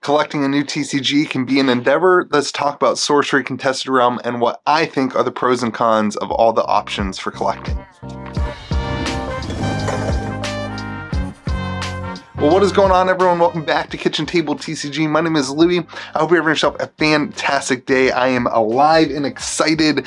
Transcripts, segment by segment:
Collecting a new TCG can be an endeavor. Let's talk about Sorcery Contested Realm and what I think are the pros and cons of all the options for collecting. Well, what is going on, everyone? Welcome back to Kitchen Table TCG. My name is Louie. I hope you're having yourself a fantastic day. I am alive and excited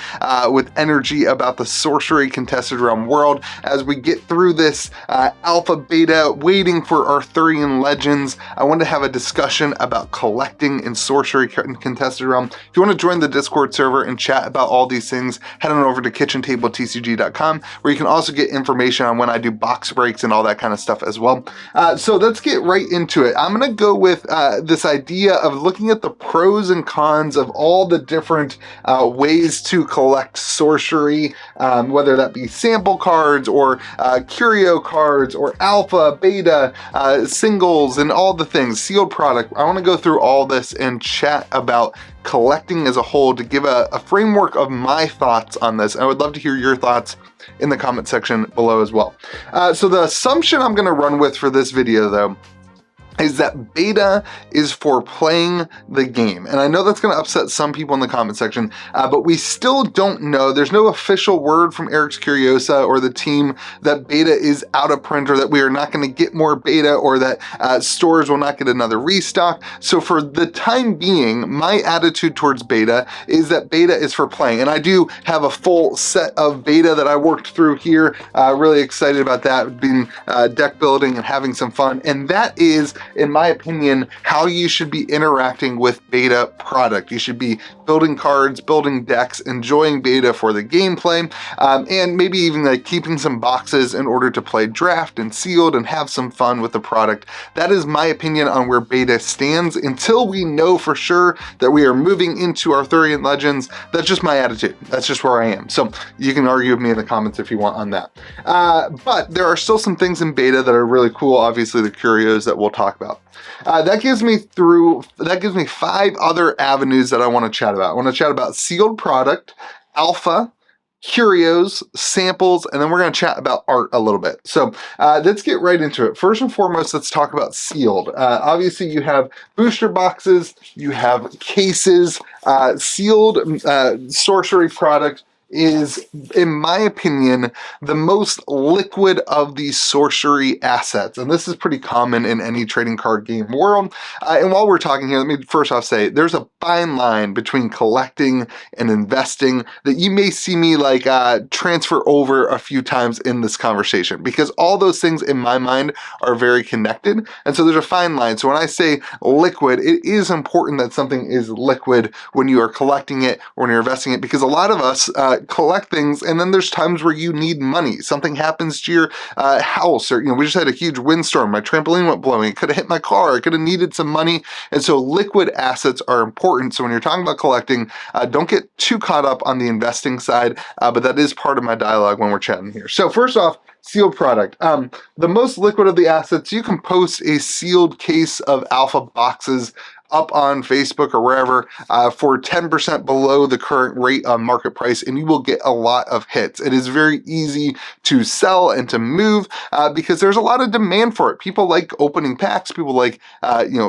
with energy about the Sorcery Contested Realm world as we get through this alpha beta, waiting for Arthurian legends. I want to have a discussion about collecting in Sorcery Contested Realm. If you want to join the Discord server and chat about all these things, head on over to KitchenTableTCG.com, where you can also get information on when I do box breaks and all that kind of stuff as well. So let's get right into it. I'm going to go with this idea of looking at the pros and cons of all the different ways to collect sorcery, whether that be sample cards or curio cards or alpha, beta, singles, and all the things, sealed product. I want to go through all this and chat about collecting as a whole to give a framework of my thoughts on this. I would love to hear your thoughts in the comment section below as well. So the assumption I'm going to run with for this video, though, is that beta is for playing the game. And I know that's going to upset some people in the comment section, but we still don't know. There's no official word from Eric's Curiosa or the team that beta is out of print, or that we are not going to get more beta, or that stores will not get another restock. So for the time being, my attitude towards beta is that beta is for playing. And I do have a full set of beta that I worked through here. Really excited about that, being deck building and having some fun. And that is, in my opinion, how you should be interacting with beta product. You should be building cards, building decks, enjoying beta for the gameplay, and maybe even like keeping some boxes in order to play draft and sealed and have some fun with the product. That is my opinion on where beta stands until we know for sure that we are moving into Arthurian Legends. That's just my attitude. That's just where I am. So you can argue with me in the comments if you want on that. But there are still some things in beta that are really cool. Obviously the Curios that we'll talk about. That gives me 5 other avenues that I want to chat about. I want to chat about sealed product, alpha, curios, samples, and then we're going to chat about art a little bit. So let's get right into it. First and foremost, let's talk about sealed. Obviously, you have booster boxes, you have cases. Sealed sorcery product is, in my opinion, the most liquid of these sorcery assets. And this is pretty common in any trading card game world. And while we're talking here, let me first off say, there's a fine line between collecting and investing that you may see me like transfer over a few times in this conversation, because all those things in my mind are very connected. And so there's a fine line. So when I say liquid, it is important that something is liquid when you are collecting it or when you're investing it, because a lot of us collect things, and then there's times where you need money. Something happens to your house, or we just had a huge windstorm. My trampoline went blowing. It could have hit my car. I could have needed some money. And so liquid assets are important. So when you're talking about collecting, don't get too caught up on the investing side, but that is part of my dialogue when we're chatting here. So first off, sealed product. The most liquid of the assets, you can post a sealed case of alpha boxes up on Facebook or wherever for 10% below the current rate on market price, and you will get a lot of hits. It is very easy to sell and to move because there's a lot of demand for it. People like opening packs. People like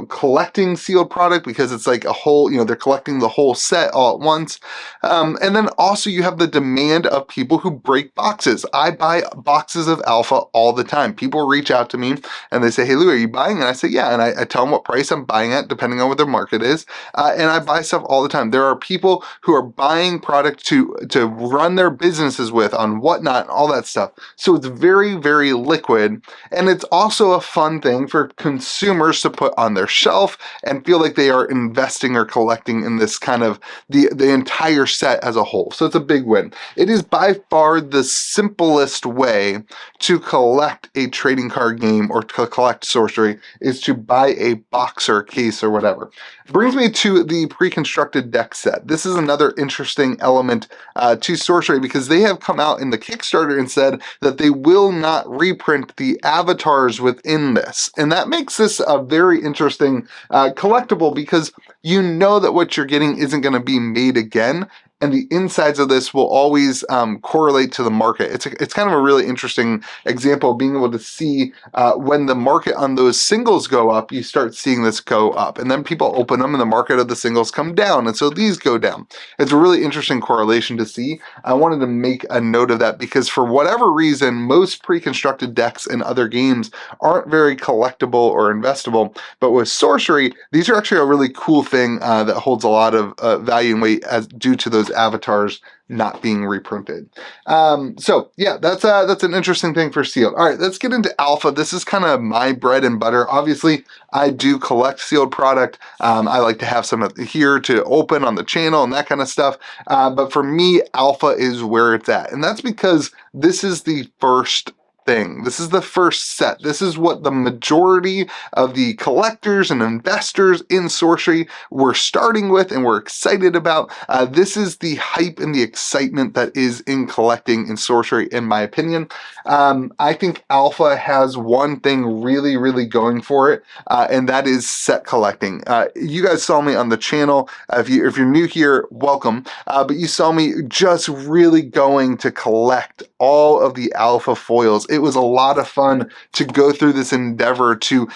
collecting sealed product because it's like a whole, they're collecting the whole set all at once. And then also you have the demand of people who break boxes. I buy boxes of alpha all the time. People reach out to me and they say, "Hey Lou, are you buying?" And I say, "Yeah." And I tell them what price I'm buying at, depending on what their market is, and I buy stuff all the time. There are people who are buying product to run their businesses with on Whatnot and all that stuff. So it's very, very liquid, and it's also a fun thing for consumers to put on their shelf and feel like they are investing or collecting in this kind of the entire set as a whole. So it's a big win. It is by far the simplest way to collect a trading card game or to collect sorcery, is to buy a box or case or whatever. Brings me to the pre-constructed deck set. This is another interesting element to Sorcery, because they have come out in the Kickstarter and said that they will not reprint the avatars within this. And that makes this a very interesting collectible, because you know that what you're getting isn't going to be made again. and the insides of this will always correlate to the market. It's kind of a really interesting example of being able to see when the market on those singles go up, you start seeing this go up, and then people open them and the market of the singles come down, and so these go down. It's a really interesting correlation to see. I wanted to make a note of that because for whatever reason, most pre-constructed decks in other games aren't very collectible or investable, but with Sorcery, these are actually a really cool thing that holds a lot of value and weight as due to those avatars not being reprinted. So yeah, that's an interesting thing for sealed. All right, let's get into alpha. This is kind of my bread and butter. Obviously, I do collect sealed product. I like to have some here to open on the channel and that kind of stuff. But for me, alpha is where it's at. And that's because this is the first thing. This is the first set. This is what the majority of the collectors and investors in Sorcery were starting with and we're excited about. This is the hype and the excitement that is in collecting in Sorcery, in my opinion. I think Alpha has one thing really, really going for it, and that is set collecting. You guys saw me on the channel. If you're new here, welcome. But you saw me just really going to collect all of the Alpha foils. It was a lot of fun to go through this endeavor to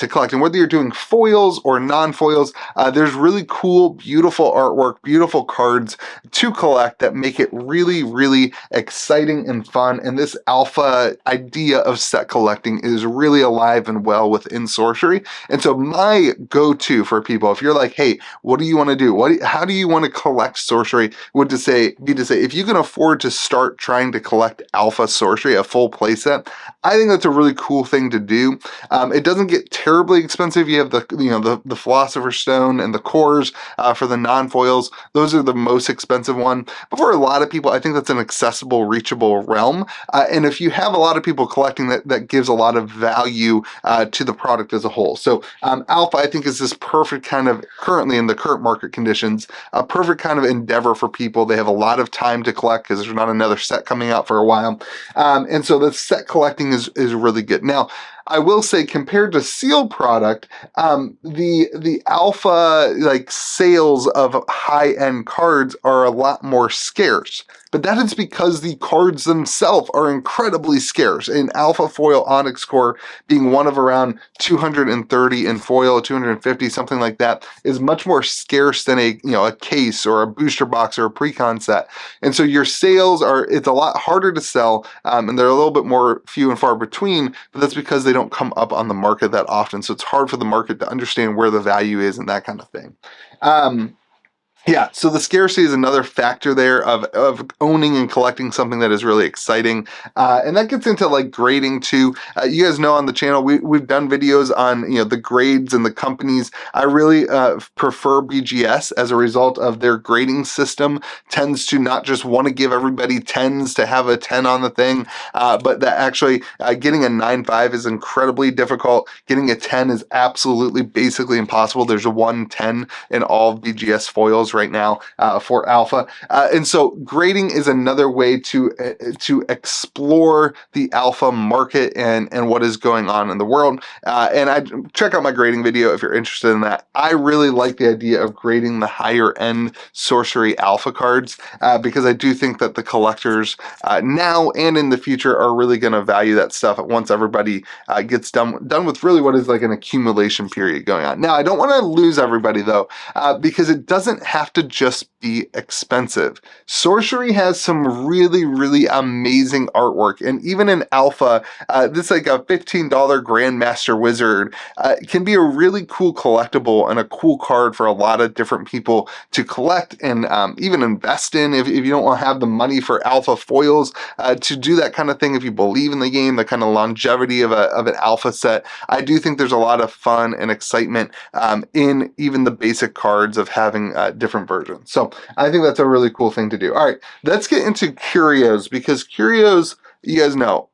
collect. And whether you're doing foils or non-foils, there's really cool, beautiful artwork, beautiful cards to collect that make it really, really exciting and fun. And this alpha idea of set collecting is really alive and well within Sorcery. And so my go-to for people, if you're like, hey, what do you want to do? How do you want to collect Sorcery? Would be to say, if you can afford to start trying to collect alpha Sorcery, a full playset, I think that's a really cool thing to do. It doesn't get terribly expensive. You have the Philosopher's Stone and the cores for the non-foils. Those are the most expensive one. But for a lot of people, I think that's an accessible, reachable realm. And if you have a lot of people collecting, that gives a lot of value to the product as a whole. So alpha, I think, is this perfect kind of, currently in the current market conditions, a perfect kind of endeavor for people. They have a lot of time to collect because there's not another set coming out for a while. And so the set collecting is really good. Now, I will say, compared to sealed product, the alpha sales of high-end cards are a lot more scarce. But that is because the cards themselves are incredibly scarce. An alpha foil Onyx core being one of around 230 in foil, 250, something like that, is much more scarce than a case or a booster box or a pre-con set. And so your sales it's a lot harder to sell, and they're a little bit more few and far between, but that's because they don't come up on the market that often. So it's hard for the market to understand where the value is and that kind of thing. Yeah, so the scarcity is another factor there of owning and collecting something that is really exciting. And that gets into grading too. You guys know on the channel, we've done videos on the grades and the companies. I really prefer BGS as a result of their grading system tends to not just want to give everybody 10s to have a 10 on the thing, but that actually getting a 9.5 is incredibly difficult. Getting a 10 is absolutely basically impossible. There's a 110 in all BGS foils right now for alpha, and so grading is another way to explore the alpha market and what is going on in the world. And I check out my grading video if you're interested in that. I really like the idea of grading the higher end Sorcery alpha cards because I do think that the collectors now and in the future are really going to value that stuff once everybody gets done with really what is an accumulation period going on. Now, I don't want to lose everybody though, because it doesn't have to just be expensive. Sorcery has some really, really amazing artwork, and even in alpha, this a $15 Grandmaster Wizard can be a really cool collectible and a cool card for a lot of different people to collect and even invest in if you don't want to have the money for alpha foils to do that kind of thing. If you believe in the game, the kind of longevity of an alpha set, I do think there's a lot of fun and excitement in even the basic cards of having different versions. So I think that's a really cool thing to do. All right, let's get into Curios, because Curios, you guys know,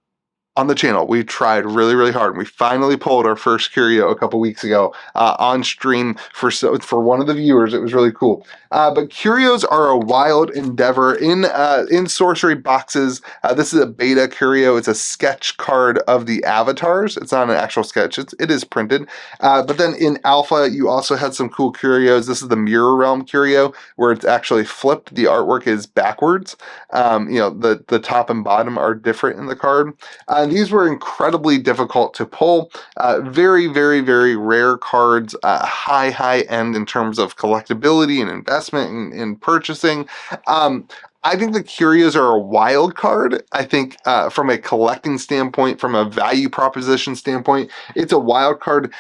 on the channel, we tried really, really hard. We finally pulled our first curio a couple weeks ago on stream for one of the viewers. It was really cool. But curios are a wild endeavor in sorcery boxes. This is a beta curio. It's a sketch card of the avatars. It's not an actual sketch. It is printed. But then in alpha, you also had some cool curios. This is the Mirror Realm curio, where it's actually flipped. The artwork is backwards. The top and bottom are different in the card. These were incredibly difficult to pull. Very, very, very rare cards. High end in terms of collectability and investment in purchasing. I think the curios are a wild card. I think from a collecting standpoint, from a value proposition standpoint, it's a wild card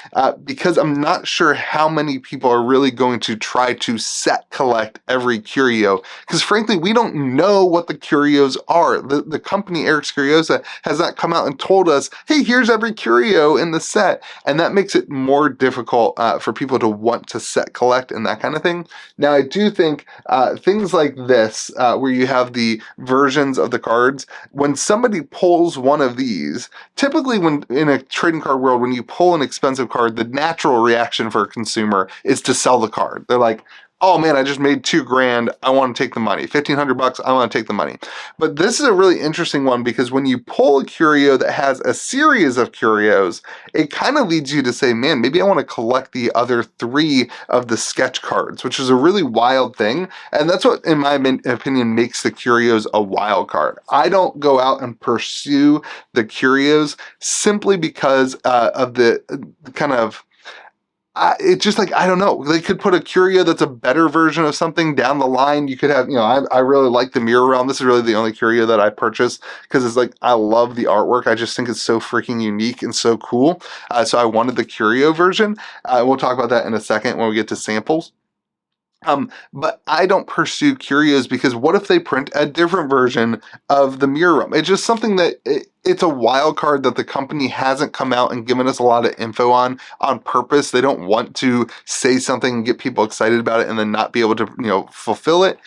because I'm not sure how many people are really going to try to set collect every curio. Because frankly, we don't know what the curios are. The company, Eric's Curiosa, has not come out and told us, hey, here's every curio in the set. And that makes it more difficult for people to want to set collect and that kind of thing. Now, I do think things like this, where you have the versions of the cards, when somebody pulls one of these, typically when in a trading card world, when you pull an expensive card, the natural reaction for a consumer is to sell the card. They're like, oh man, I just made $2,000. I want to take the money. $1,500. I want to take the money. But this is a really interesting one because when you pull a curio that has a series of curios, it kind of leads you to say, man, maybe I want to collect the other 3 of the sketch cards, which is a really wild thing. And that's what, in my opinion, makes the curios a wild card. I don't go out and pursue the curios simply because of the kind of it's just like, I don't know, they could put a curio that's a better version of something down the line. You could have, I really like the Mirror Realm. This is really the only curio that I purchased because it's like, I love the artwork. I just think it's so freaking unique and so cool. So I wanted the curio version. We'll talk about that in a second when we get to samples. But I don't pursue curios because what if they print a different version of the Mirror Realm? It's just something that it's a wild card that the company hasn't come out and given us a lot of info on purpose. They don't want to say something and get people excited about it and then not be able to, fulfill it.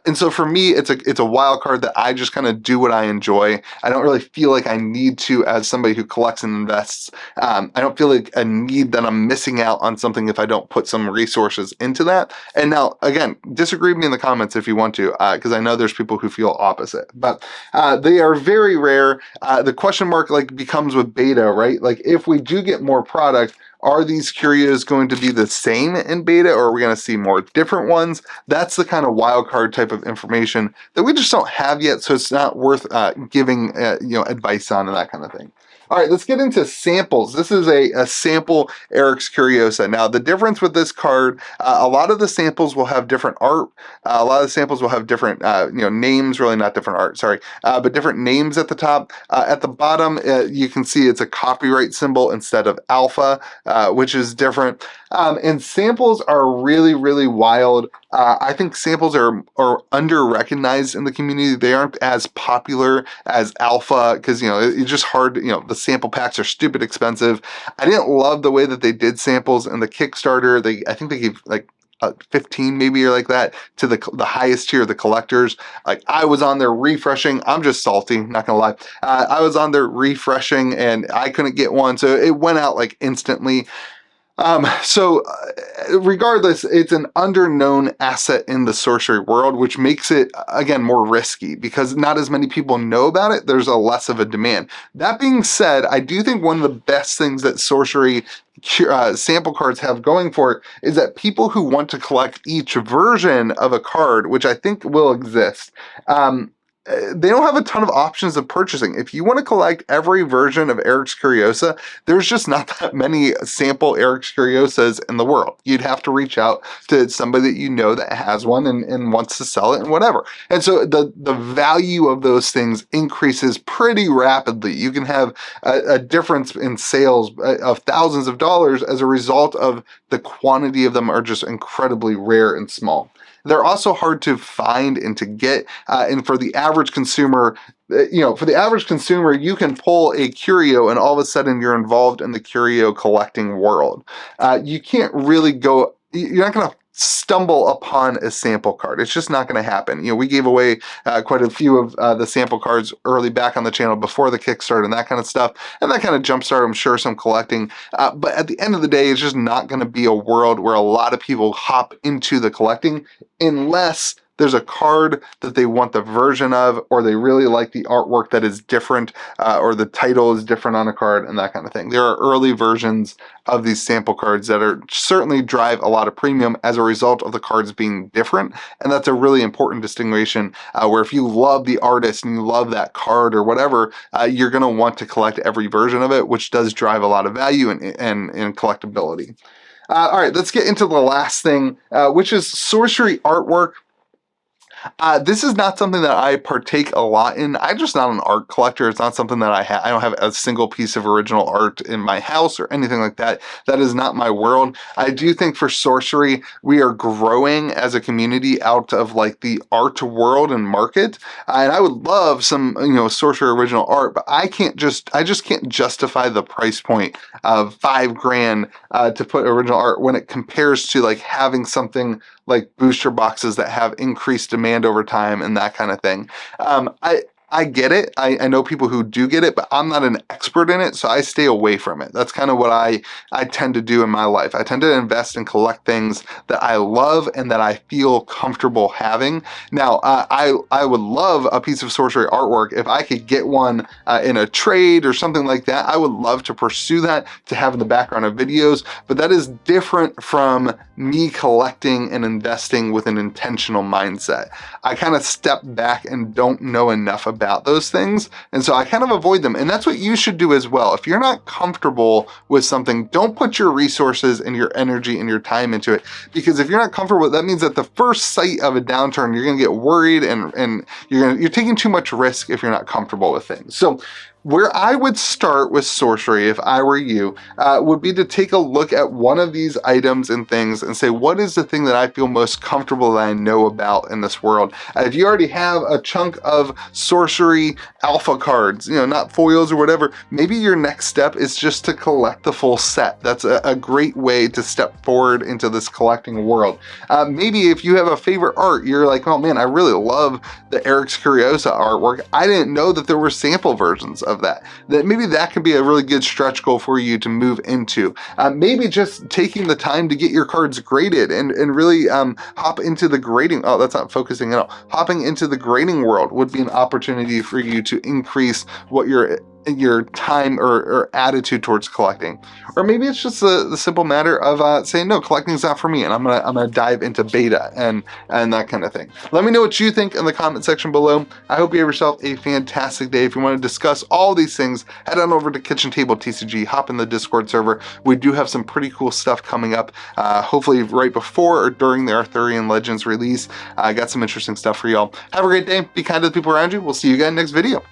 And so for me, it's a wild card that I just kind of do what I enjoy. I don't really feel like I need to, as somebody who collects and invests. I don't feel like a need that I'm missing out on something if I don't put some resources into that. And now, again, disagree with me in the comments if you want to, because I know there's people who feel opposite. But they are very rare. The question mark becomes with beta, right? Like if we do get more product, are these curios going to be the same in beta or are we going to see more different ones? That's the kind of wild card type of information that we just don't have yet. So it's not worth giving advice on and that kind of thing. All right, let's get into samples. This is a sample Eric's Curiosa. Now, the difference with this card, a lot of the samples will have different art. A lot of the samples will have different, names, really not different art, sorry, but different names at the top. At the bottom, you can see it's a copyright symbol instead of alpha, which is different. And samples are really, really wild. I think samples are under-recognized in the community. They aren't as popular as alpha because, it's just hard, the sample packs are stupid expensive. I didn't love the way that they did samples in the Kickstarter. I think they gave 15 maybe or like that to the highest tier of the collectors. Like I was on there refreshing. I'm just salty, not gonna lie. I was on there refreshing and I couldn't get one. So it went out instantly. Regardless, it's an under-known asset in the sorcery world, which makes it, again, more risky because not as many people know about it. There's a less of a demand. That being said, I do think one of the best things that sorcery sample cards have going for it is that people who want to collect each version of a card, which I think will exist, they don't have a ton of options of purchasing. If you want to collect every version of Eric's Curiosa, there's just not that many sample Eric's Curiosas in the world. You'd have to reach out to somebody that that has one and wants to sell it and whatever. And so the value of those things increases pretty rapidly. You can have a difference in sales of thousands of dollars as a result of the quantity of them are just incredibly rare and small. They're also hard to find and to get, and for the average consumer, you can pull a curio and all of a sudden you're involved in the curio collecting world. You can't really go, you're not going to stumble upon a sample card. It's just not going to happen. You know, we gave away quite a few of the sample cards early back on the channel before the Kickstarter and that kind of stuff, and that kind of jumpstarted, I'm sure, some collecting. But at the end of the day, it's just not going to be a world where a lot of people hop into the collecting unless there's a card that they want the version of, or they really like the artwork that is different, or the title is different on a card, and that kind of thing. There are early versions of these sample cards that are certainly drive a lot of premium as a result of the cards being different, and that's a really important distinction, where if you love the artist and you love that card or whatever, you're going to want to collect every version of it, which does drive a lot of value and collectability. All right, let's get into the last thing, which is sorcery artwork. This is not something that I partake a lot in. I'm just not an art collector. It's not something that I don't have a single piece of original art in my house or anything like that. That is not my world. I do think for sorcery, we are growing as a community out of like the art world and market. And I would love some, you know, sorcery original art, but I just can't justify the price point of $5,000 to put original art when it compares to like having something like booster boxes that have increased demand over time and that kind of thing. I get it. I know people who do get it, but I'm not an expert in it, so I stay away from it. That's kind of what I tend to do in my life. I tend to invest and collect things that I love and that I feel comfortable having. Now, I would love a piece of sorcery artwork. If I could get one in a trade or something like that, I would love to pursue that, to have in the background of videos, but that is different from me collecting and investing with an intentional mindset. I kind of step back and don't know enough about those things, and so I kind of avoid them, and that's what you should do as well. If you're not comfortable with something, don't put your resources and your energy and your time into it, because if you're not comfortable, that means at the first sight of a downturn, you're going to get worried and you're taking too much risk if you're not comfortable with things. So where I would start with sorcery, if I were you, would be to take a look at one of these items and things and say, what is the thing that I feel most comfortable that I know about in this world? If you already have a chunk of sorcery alpha cards, you know, not foils or whatever, maybe your next step is just to collect the full set. That's a great way to step forward into this collecting world. Maybe if you have a favorite art, you're like, oh man, I really love the Eric's Curios artwork. I didn't know that there were sample versions of that maybe that could be a really good stretch goal for you to move into. Maybe just taking the time to get your cards graded and really hop into the grading. Oh, that's not focusing at all. Hopping into the grading world would be an opportunity for you to increase what your time or attitude towards collecting. Or maybe it's just the simple matter of saying, no, collecting is not for me, and I'm gonna dive into beta and that kind of thing. Let me know what you think in the comment section below. I hope you have yourself a fantastic day. If you want to discuss all these things, head on over to KitchenTableTCG, hop in the Discord server. We do have some pretty cool stuff coming up, hopefully right before or during the Arthurian Legends release. I got some interesting stuff for y'all. Have a great day. Be kind to the people around you. We'll see you again next video.